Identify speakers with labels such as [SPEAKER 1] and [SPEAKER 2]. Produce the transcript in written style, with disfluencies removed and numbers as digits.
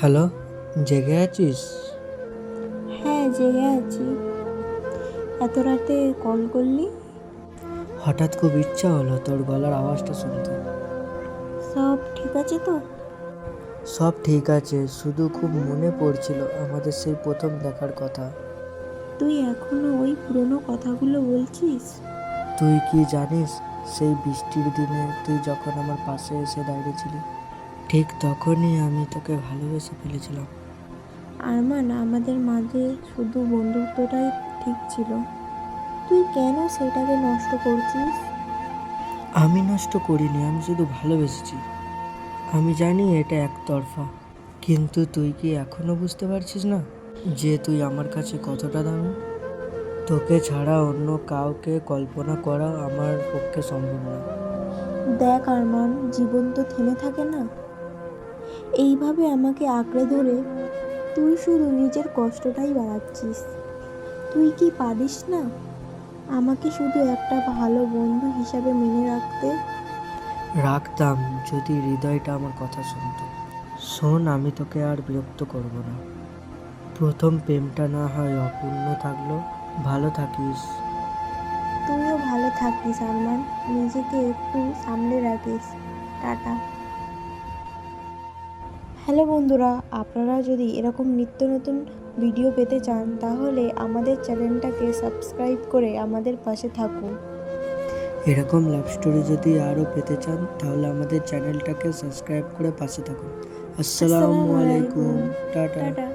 [SPEAKER 1] Hello, জেগে আছিস?
[SPEAKER 2] হ্যাঁ, জেগে আছি। এত রাতে কল করলি?
[SPEAKER 1] হঠাৎ খুব ইচ্ছা হলো তোর গলার আওয়াজটা শুনতে।
[SPEAKER 2] সব ঠিক আছে তো?
[SPEAKER 1] সব ঠিক আছে, শুধু খুব মনে পড়ছিল আমাদের সেই প্রথম দেখার কথা।
[SPEAKER 2] তুই এখনো ওই পুরনো কথাগুলো বলছিস?
[SPEAKER 1] তুই কি জানিস, সেই বৃষ্টির দিনে তুই যখন আমার পাশে এসে দাঁড়িয়েছিলি, ঠিক তখনই আমি তোকে ভালোবেসে ফেলেছিলাম।
[SPEAKER 2] আরমান, আমাদের মাঝে শুধু বন্ধুত্বটাই ঠিক ছিল। তুই কেন সেটাকে নষ্ট করছিস?
[SPEAKER 1] আমি নষ্ট করিনি, আমি শুধু ভালোবেসেছি। আমি জানি এটা একতরফা, কিন্তু তুই কি এখনো বুঝতে পারছিস না যে তুই আমার কাছে কতটা দামি? তোকে ছাড়া অন্য কাউকে কল্পনা করা আমার পক্ষে সম্ভব না।
[SPEAKER 2] দেখ আরমান, জীবন তো থেমে থাকে না। এইভাবে আমাকে আঁকড়ে ধরে তুই শুধু নিজের কষ্টটাই বাড়াচ্ছিস। তুই কি পারিস না আমাকে শুধু একটা ভালো বন্ধু হিসাবে মেনে রাখতে?
[SPEAKER 1] রাখতাম, যদি হৃদয়টা আমার কথা শুনতো। শোন, আমি তোকে আর বিরক্ত করব না। প্রথম প্রেমটা না হয় অপূর্ণ থাকলো। ভালো থাকিস।
[SPEAKER 2] তুইও ভালো থাকিস আরমান, নিজেকে একটু সামলে রাখিস। টাটা। হ্যালো বন্ধুরা, আপনারা যদি এরকম নিত্য নতুন ভিডিও পেতে চান তাহলে আমাদের চ্যানেলটাকে সাবস্ক্রাইব করে আমাদের পাশে থাকুন।
[SPEAKER 1] এরকম লাভ স্টোরি যদি আরও পেতে চান তাহলে আমাদের চ্যানেলটাকে সাবস্ক্রাইব করে পাশে থাকুন। আসসালামু
[SPEAKER 2] আসসালামু
[SPEAKER 1] আলাইকুম।
[SPEAKER 2] আলাইকুম।
[SPEAKER 1] টাটা।
[SPEAKER 2] টাটা।